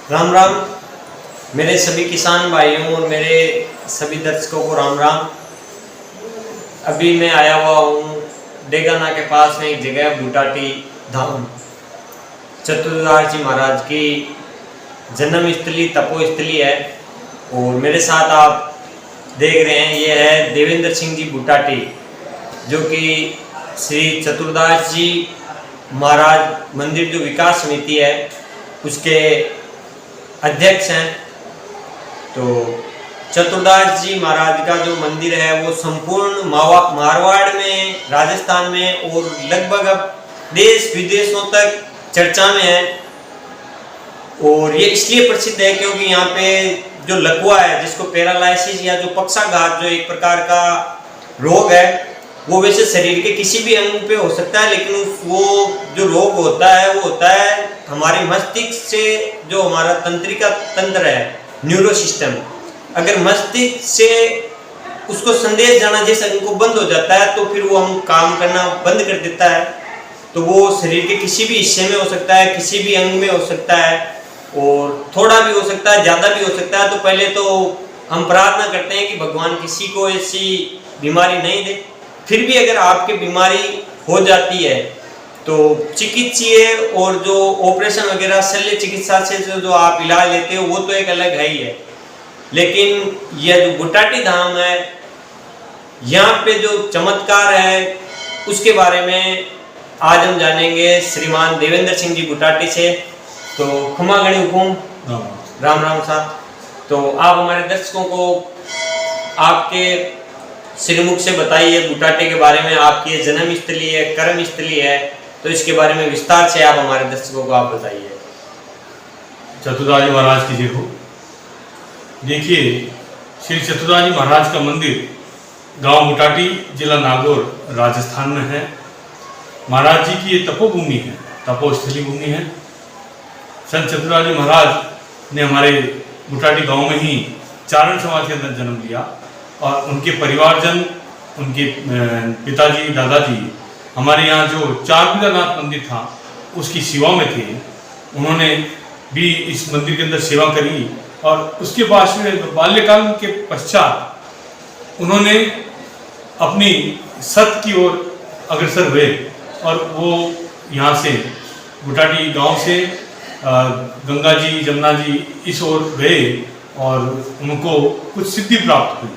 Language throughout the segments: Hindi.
राम राम। मेरे सभी किसान भाइयों और मेरे सभी दर्शकों को राम राम। अभी मैं आया हुआ हूँ डेगाना के पास में एक जगह बूटाटी धाम, चतुर्दास जी महाराज की जन्म स्थली तपोस्थली है। और मेरे साथ आप देख रहे हैं ये है देवेंद्र सिंह जी बूटाटी, जो कि श्री चतुर्दास जी महाराज मंदिर जो विकास समिति है उसके अध्यक्ष हैं। तो चतुर्दास जी महाराज का जो मंदिर है वो संपूर्ण मारवाड़ में, राजस्थान में और लगभग अब देश विदेशों तक चर्चा में है। और ये इसलिए प्रसिद्ध है क्योंकि यहाँ पे जो लकवा है, जिसको पैरालाइसिस या जो पक्षाघात जो एक प्रकार का रोग है, वो वैसे शरीर के किसी भी अंग पे हो सकता है, लेकिन वो जो रोग होता है वो होता है हमारे मस्तिष्क से। जो हमारा तंत्रिका तंत्र है, न्यूरो सिस्टम, अगर मस्तिष्क से उसको संदेश जाना जिस अंग को बंद हो जाता है तो फिर वो हम काम करना बंद कर देता है। तो वो शरीर के किसी भी हिस्से में हो सकता है, किसी भी अंग में हो सकता है, और थोड़ा भी हो सकता है, ज़्यादा भी हो सकता है। तो पहले तो हम प्रार्थना करते हैं कि भगवान किसी को ऐसी बीमारी नहीं दे। फिर भी अगर आपकी बीमारी हो जाती है तो चिकित्सीय और जो ऑपरेशन वगैरह शल्य चिकित्सा से जो आप इलाज लेते हो वो तो एक अलग है ही है। लेकिन यह जो बूटाटी धाम है, यहाँ पे जो चमत्कार है उसके बारे में आज हम जानेंगे श्रीमान देवेंद्र सिंह जी बूटाटी से। तो खमा गणी हुकुम, राम राम साहब। तो आप हमारे दर्शकों को आपके श्रीमुख से बताइए बूटाटी के बारे में। आपकी जन्म स्थली है, कर्म स्थली है, तो इसके बारे में विस्तार से आप हमारे दर्शकों को आप बताइए। चतुर्दास जी महाराज की जय हो। देखिए, श्री चतुर्दास जी महाराज का मंदिर गांव बूटाटी, जिला नागौर, राजस्थान में है। महाराज जी की ये तपोभूमि है, तपोस्थली भूमि है। संत चतुर्दास जी महाराज ने हमारे बूटाटी गांव में ही चारण समाज के अंदर जन्म लिया, और उनके परिवारजन, उनके पिताजी, दादाजी हमारे यहाँ जो चारविदानाथ मंदिर था उसकी सेवा में थे। उन्होंने भी इस मंदिर के अंदर सेवा करी, और उसके बाद में बाल्यकाल के पश्चात उन्होंने अपनी सत की ओर अग्रसर हुए, और वो यहाँ से बूटाटी गांव से गंगा जी, जमुना जी इस ओर गए, और उनको कुछ सिद्धि प्राप्त हुई।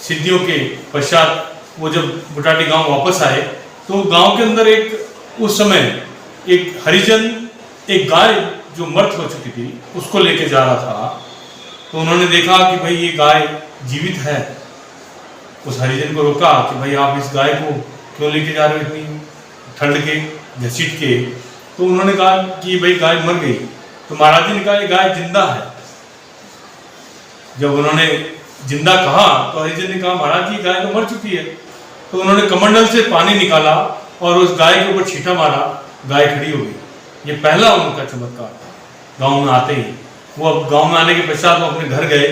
सिद्धियों के पश्चात वो जब बूटाटी गांव वापस आए तो गांव के अंदर उस समय एक हरिजन एक गाय जो मृत हो चुकी थी उसको लेके जा रहा था। तो उन्होंने देखा कि भाई ये गाय जीवित है। उस हरिजन को रोका कि भाई आप इस गाय को क्यों लेके जा रहे हो इतनी ठंड के, घसीट के। तो उन्होंने कहा कि भाई गाय मर गई। तो महाराज जी ने कहा ये गाय जिंदा है। जब उन्होंने जिंदा कहा तो हरिजन ने कहा महाराज जी गाय तो मर चुकी है। तो उन्होंने कमंडल से पानी निकाला और उस गाय के ऊपर छींटा मारा, गाय खड़ी हो गई। ये पहला उनका चमत्कार था गांव में आते ही। वो अब गांव में आने के पश्चात वो अपने घर गए।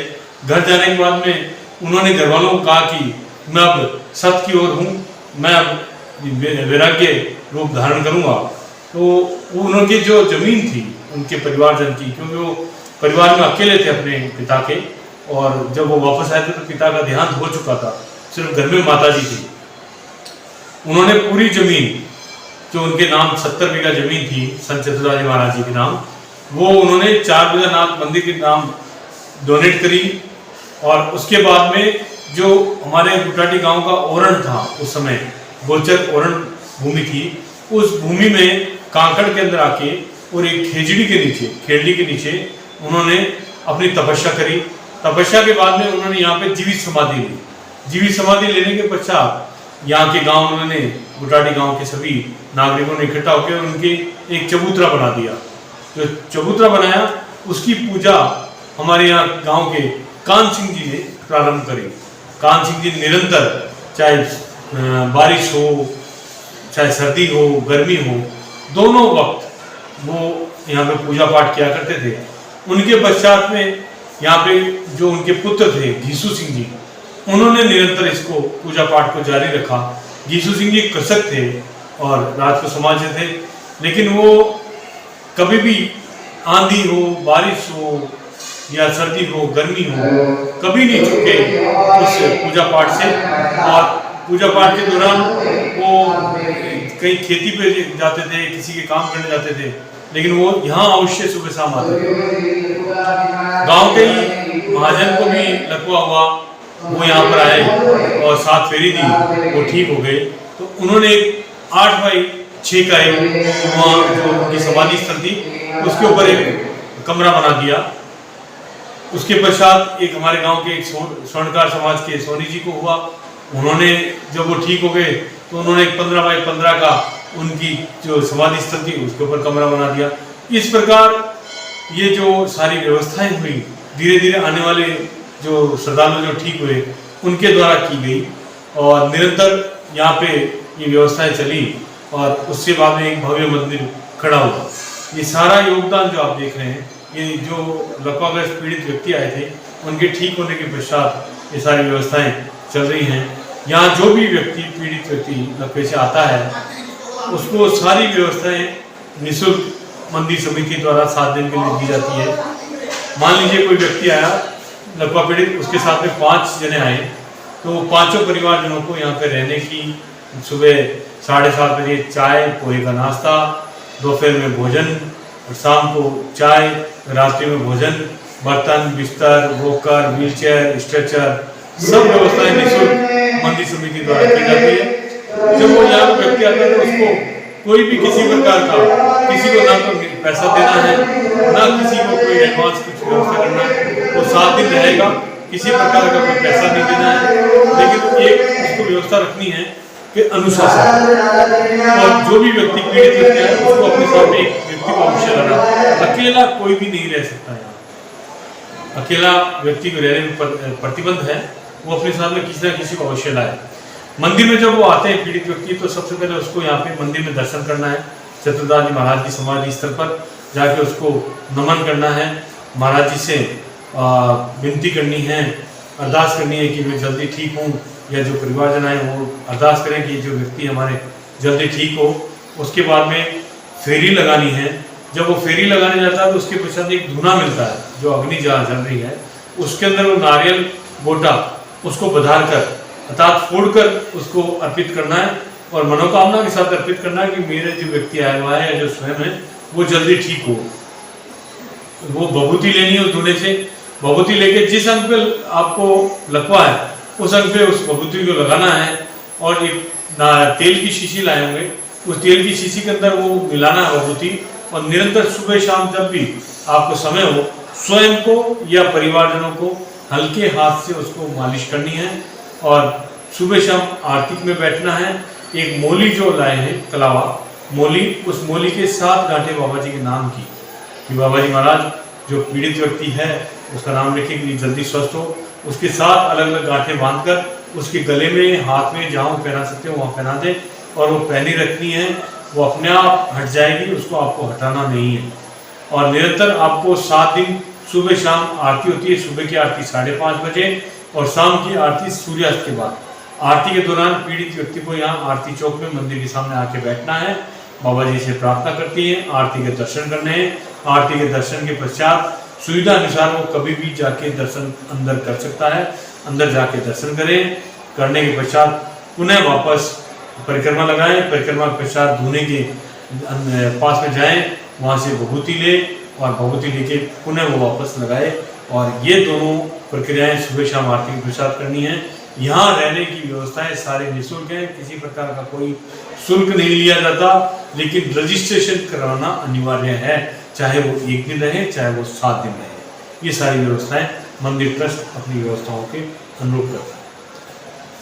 घर जाने के बाद में उन्होंने घर वालों को कहा कि मैं अब सत की ओर हूँ, मैं अब वैराग्य रूप धारण करूँगा। तो उनकी जो जमीन थी उनके परिवारजन की, क्योंकि वो परिवार में अकेले थे अपने पिता के, और जब वो वापस आए थे तो पिता का देहांत हो चुका था, सिर्फ घर में माता जी थी। उन्होंने पूरी जमीन जो उनके नाम 70 बीघा जमीन थी संत चतुर्दास जी महाराज जी के नाम, वो उन्होंने चारविदानाथ मंदिर के नाम डोनेट करी। और उसके बाद में जो हमारे बूटाटी गांव का ओरण था, उस समय गोचर ओरण भूमि थी, उस भूमि में कांकड़ के अंदर आके और एक खेजड़ी के नीचे, खेजड़ी के नीचे उन्होंने अपनी तपस्या करी। तपस्या के बाद में उन्होंने यहाँ पे जीवित समाधि ली। जीवित समाधि लेने के पश्चात यहाँ के गांव उन्होंने बूटाटी गांव के सभी नागरिकों ने इकट्ठा होकर उनके एक चबूतरा बना दिया। जो चबूतरा बनाया उसकी पूजा हमारे यहाँ गांव के कान सिंह जी ने प्रारंभ करी। कान सिंह जी निरंतर, चाहे बारिश हो, चाहे सर्दी हो, गर्मी हो, दोनों वक्त वो यहाँ पे पूजा पाठ किया करते थे। उनके पश्चात में यहाँ पे जो उनके पुत्र थे घीसू सिंह जी, उन्होंने निरंतर इसको पूजा पाठ को जारी रखा। घीसू सिंह जी कृषक थे और राजपूत समाज से थे, लेकिन वो कभी भी आंधी हो, बारिश हो या सर्दी हो, गर्मी हो, कभी नहीं चूके उस पूजा पाठ से। और पूजा पाठ के दौरान वो कहीं खेती पे जाते थे, किसी के काम करने जाते थे, लेकिन वो यहाँ अवश्य सुबह शाम आते थे। गांव के ही महाजन को भी लकवा हुआ, वो यहाँ पर आए और 7 फेरी दी, वो ठीक हो गए। तो उन्होंने 8x6 का एक वहाँ जो उनकी समाधि स्थल थी उसके ऊपर एक कमरा बना दिया। उसके पश्चात एक हमारे गांव के एक स्वर्णकार समाज के सोनी जी को हुआ, उन्होंने जब वो ठीक हो गए तो उन्होंने एक 15x15 का उनकी जो समाधि स्थल थी उसके ऊपर कमरा बना दिया। इस प्रकार ये जो सारी व्यवस्थाएं हुई, धीरे धीरे आने वाले जो श्रद्धालु जो ठीक हुए उनके द्वारा की गई और निरंतर यहाँ पे ये व्यवस्थाएं चली और उसके बाद में एक भव्य मंदिर खड़ा हुआ। ये सारा योगदान जो आप देख रहे हैं, ये जो लकवाग्रस्त पीड़ित व्यक्ति आए थे उनके ठीक होने के पश्चात ये सारी व्यवस्थाएं चल रही हैं। यहाँ जो भी व्यक्ति पीड़ित व्यक्ति लकवे से आता है उसको सारी व्यवस्थाएं निःशुल्क मंदिर समिति द्वारा 7 दिन के लिए दी जाती है। मान लीजिए कोई व्यक्ति आया लकवा पीड़ित, उसके साथ में 5 जने आए, तो 5 परिवारजनों को यहाँ पे रहने की सुबह 7:30 बजे चाय पोहे का नाश्ता, दोपहर में भोजन और शाम को चाय, रात्रि में भोजन, बर्तन, बिस्तर, वॉकर, व्हीलचेयर, स्ट्रेचर, सब व्यवस्थाएं निःशुल्क मंदिर समिति द्वारा की जाती है। जब वो यहाँ पे व्यक्ति आता है तो उसको कोई भी किसी प्रकार का, किसी को ना तो पैसा देना है, ना किसी को कोई एडवांस कुछ व्यवस्था करना है। वो 7 दिन रहेगा, किसी प्रकार का कोई पैसा नहीं देना है, लेकिन एक उसको व्यवस्था रखनी है कि अनुशासन। और जो भी व्यक्ति पीड़ित व्यक्ति है उसको अपने साथ में एक व्यक्ति को अवश्य लाना। अकेला कोई भी नहीं रह सकता यहाँ, अकेला व्यक्ति को रहने में प्रतिबंध है, वो अपने साथ में किसी न किसी को अवश्य लाए। मंदिर में जब वो आते हैं पीड़ित व्यक्ति तो सबसे पहले उसको यहाँ पे मंदिर में दर्शन करना है। चतुर्दास जी महाराज की समाधि स्थल पर जाके उसको नमन करना है, महाराज जी से विनती करनी है, अरदास करनी है कि मैं जल्दी ठीक हूँ, या जो परिवारजन आए वो अरदास करें कि जो व्यक्ति हमारे जल्दी ठीक हो। उसके बाद में फेरी लगानी है। जब वो फेरी लगाने जाता है तो उसके पश्चात एक धुना मिलता है, जो अग्नि जहाँ जल रही है उसके अंदर वो नारियल गोटा उसको बधार कर अर्थात फोड़कर उसको अर्पित करना है और मनोकामना के साथ अर्पित करना है कि मेरे जो व्यक्ति आया हुआ है या जो स्वयं है वो जल्दी ठीक हो। वो भभूति लेनी है उस धुने से, भभूति लेके जिस अंग पे आपको लकवा है उस अंग पे उस भभूति को लगाना है और एक तेल की शीशी लाए होंगे, उस तेल की शीशी के अंदर वो मिलाना है भभूति और निरंतर सुबह शाम जब भी आपको समय हो स्वयं को या परिवारजनों को हल्के हाथ से उसको मालिश करनी है और सुबह शाम आरती में बैठना है। एक मोली जो लाए हैं कलावा मोली, उस मोली के 7 गांठें बाबा जी के नाम की कि बाबा जी महाराज जो पीड़ित व्यक्ति है उसका नाम लिखे कि जल्दी स्वस्थ हो। उसके 7 अलग अलग गांठें बांधकर उसके गले में हाथ में जहाँ पहना सकते हो वहाँ पहना दे और वो पहनी रखनी है, वो अपने आप हट जाएगी, उसको आपको हटाना नहीं है। और निरंतर आपको 7 दिन सुबह शाम आरती होती है। सुबह की आरती 5:30 बजे और शाम की आरती सूर्यास्त के बाद। आरती के दौरान पीड़ित व्यक्ति को यहाँ आरती चौक में मंदिर के सामने आके बैठना है, बाबा जी से प्रार्थना करती है, आरती के दर्शन करने हैं। आरती के दर्शन के पश्चात सुविधा अनुसार वो कभी भी जाके दर्शन अंदर कर सकता है, अंदर जाके दर्शन करें। करने के पश्चात पुनः वापस परिक्रमा लगाएं, परिक्रमा के पश्चात धुने के पास में जाएं, वहाँ से भभूति ले और भभूति लेके पुनः वो वापस लगाए। और ये दोनों प्रक्रियाएं सुबह शाम आरती के पश्चात करनी है। यहाँ रहने की व्यवस्थाएं सारे निःशुल्क हैं, किसी प्रकार का कोई शुल्क नहीं लिया जाता, लेकिन रजिस्ट्रेशन करवाना अनिवार्य है, चाहे वो 1 दिन रहे चाहे वो 7 दिन रहे। ये सारी व्यवस्थाएं मंदिर ट्रस्ट अपनी व्यवस्थाओं के अनुरूप करता है।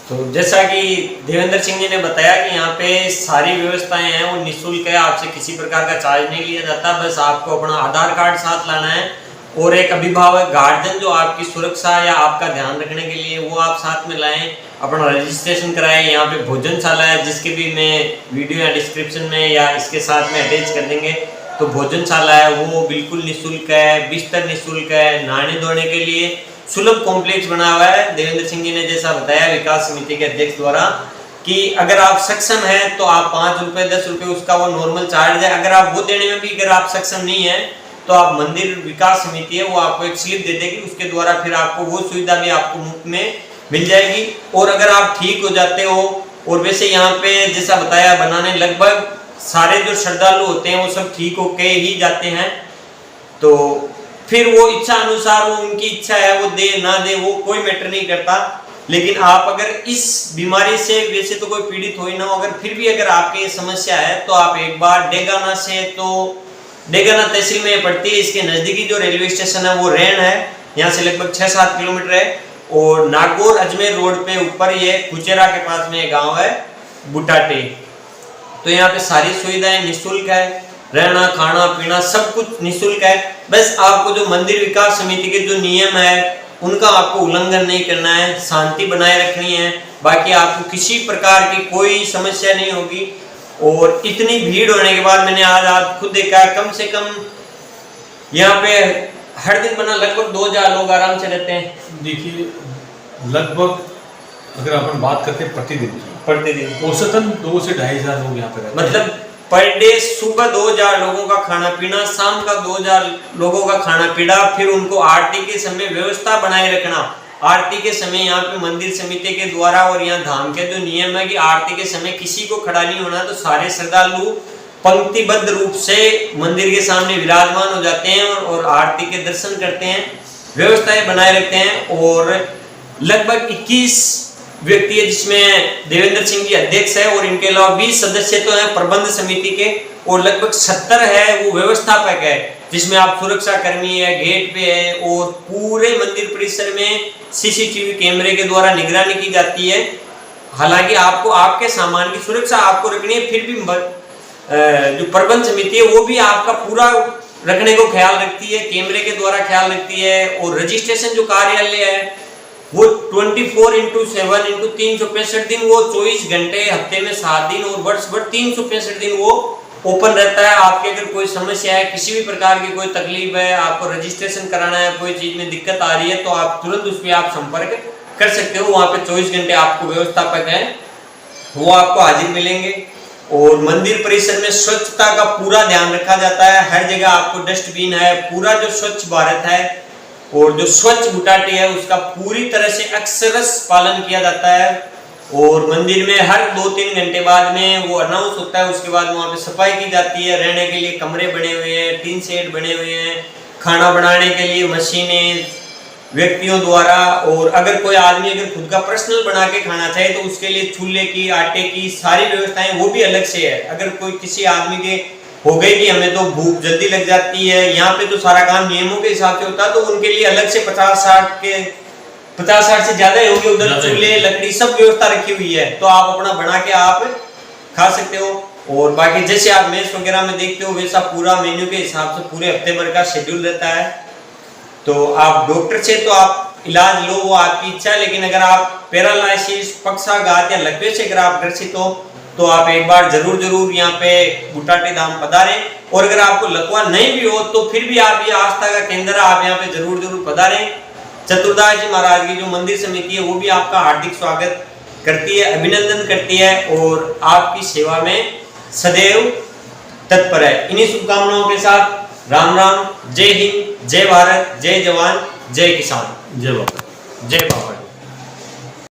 तो जैसा कि देवेंद्र सिंह जी ने बताया कि यहाँ पे सारी व्यवस्थाएं हैं वो निःशुल्क है, आपसे किसी प्रकार का चार्ज नहीं लिया जाता। बस आपको अपना आधार कार्ड साथ लाना है और एक अभिभावक गार्जियन जो आपकी सुरक्षा या आपका ध्यान रखने के लिए वो आप साथ में लाएं, अपना रजिस्ट्रेशन कराएं। यहाँ पे भोजनशाला है जिसके भी मैं वीडियो या डिस्क्रिप्शन में या इसके साथ में अटैच कर देंगे। तो भोजनशाला है वो बिल्कुल निःशुल्क है, बिस्तर निःशुल्क है, नहाने धोने के लिए सुलभ कॉम्प्लेक्स बना हुआ है। देवेंद्र सिंह जी ने जैसा बताया विकास समिति के अध्यक्ष द्वारा कि अगर आप सक्षम हैं तो आप 5 रुपए 10 रुपए उसका वो नॉर्मल चार्ज है। अगर आप वो देने में भी अगर आप सक्षम नहीं है तो आप मंदिर विकास समिति है वो आपको एक स्लिप दे देगी, उसके द्वारा फिर आपको वो सुविधा भी आपको मुफ्त में मिल जाएगी। और अगर आप ठीक हो जाते हो, और वैसे यहाँ पे जैसा बताया बनाने लगभग सारे जो श्रद्धालु होते हैं वो सब ठीक होके ही जाते हैं, तो फिर वो इच्छा अनुसार वो उनकी इच्छा है वो दे ना दे वो कोई मैटर नहीं करता। लेकिन आप अगर इस बीमारी से वैसे तो कोई पीड़ित हो ही ना हो, अगर फिर भी अगर आपके ये समस्या है तो आप एक बार डेगाना से, तो डेगाना तहसील में पड़ती है, इसके नज़दीकी जो रेलवे स्टेशन है वो रैन है, यहाँ से लगभग 6-7 किलोमीटर है। और नागौर अजमेर रोड पे ऊपर ये कुचेरा के पास में गांव है बुटाटी। तो यहाँ पे सारी सुविधाएं निःशुल्क है, रहना खाना पीना सब कुछ निःशुल्क है। बस आपको जो मंदिर विकास समिति के जो नियम है उनका आपको उल्लंघन नहीं करना है, शांति बनाए रखनी है, बाकी आपको किसी प्रकार की कोई समस्या नहीं होगी। और इतनी भीड़ होने के बाद मैंने आज खुद देखा कम से कम यहाँ पे हर दिन बना लगभग 2000 लोग आराम से रहते हैं। देखिए लगभग अगर अपन बात करते हैं प्रतिदिन औसतन 2 से 2,500 लोग यहाँ पे रहते हैं। मतलब पर डे सुबह 2000 लोगों का खाना पीना, शाम का 2000 लोगों का खाना पीना, फिर उनको आरती के समय व्यवस्था बनाए रखना। आरती के समय यहाँ पे मंदिर समिति के द्वारा और यहाँ धाम के जो नियम है कि आरती के समय किसी को खड़ा नहीं होना, तो सारे श्रद्धालु पंक्तिबद्ध रूप से मंदिर के सामने विराजमान हो जाते हैं और आरती के दर्शन करते हैं, व्यवस्थाएं बनाए रखते हैं। और लगभग 21 व्यक्ति है जिसमें देवेंद्र सिंह जी अध्यक्ष है और इनके अलावा 20 सदस्य तो हैं प्रबंध समिति के, और लगभग 70 है वो व्यवस्थापक है, जिसमें आप सुरक्षा कर्मी है, गेट पे है, और पूरे मंदिर परिसर में सीसीटीवी कैमरे के द्वारा निगरानी की जाती है। हालांकि आपको आपके सामान की सुरक्षा आपको रखनी है, फिर भी जो प्रबंध समिति है वो भी आपका पूरा रखने को ख्याल रखती है, कैमरे के द्वारा ख्याल रखती है। और रजिस्ट्रेशन जो कार्यालय है वो 24/7 365 दिन, वो 24 घंटे हफ्ते में 7 दिन और वर्ष भर 365 दिन वो ओपन रहता है। आपके अगर कोई समस्या है, किसी भी प्रकार की कोई तकलीफ है, आपको रजिस्ट्रेशन कराना है, कोई चीज में दिक्कत आ रही है, तो आप तुरंत उस पर आप संपर्क कर सकते हो। वहाँ पे 24 घंटे आपको व्यवस्थापक है वो आपको हाजिर मिलेंगे। और मंदिर परिसर में स्वच्छता का पूरा ध्यान रखा जाता है, हर जगह आपको डस्टबिन है, पूरा जो स्वच्छ भारत है और जो स्वच्छ बुटाटी है उसका पूरी तरह से अक्षरश पालन किया जाता है। और मंदिर में हर 2-3 घंटे बाद में वो अनाउंस होता है, उसके बाद वहाँ पे सफाई की जाती है। रहने के लिए कमरे बने हुए हैं, टीन शेड बने हुए हैं, खाना बनाने के लिए मशीनें व्यक्तियों द्वारा, और अगर कोई आदमी अगर खुद का पर्सनल बना के खाना चाहे तो उसके लिए चूल्हे की, आटे की सारी व्यवस्थाएं वो भी अलग से है। अगर कोई किसी आदमी के हो गई कि हमें तो भूख जल्दी लग जाती है, यहाँ पे तो सारा काम नियमों के हिसाब से होता है, तो उनके लिए अलग से 50-60 से ज्यादा ही होंगे उधर चूल्हे लकड़ी सब व्यवस्था रखी हुई है, तो आप अपना बना के आप खा सकते हो। और बाकी जैसे आप मेस वगैरह में देखते हो वैसा पूरा मेन्यू के हिसाब से पूरे हफ्ते भर का शेड्यूल रहता है। तो आप डॉक्टर से तो आप इलाज लो, वो आपकी इच्छा है, लेकिन अगर आप पैरालाइसिस, पक्षाघात या लकवे से अगर आप ग्रसित हो तो आप एक बार जरूर यहाँ पे बुटाटी धाम पधारें। और अगर आपको लकवा नहीं भी हो तो फिर भी आप ये आस्था का केंद्र है, आप यहाँ पे जरूर पधारें। चतुर्दास जी महाराज की जो मंदिर समिति है वो भी आपका हार्दिक स्वागत करती है, अभिनंदन करती है और आपकी सेवा में सदैव तत्पर है। इन्हीं शुभकामनाओं के साथ राम राम, जय हिंद, जय भारत, जय जवान, जय किसान, जय बाबा। जय बाबा।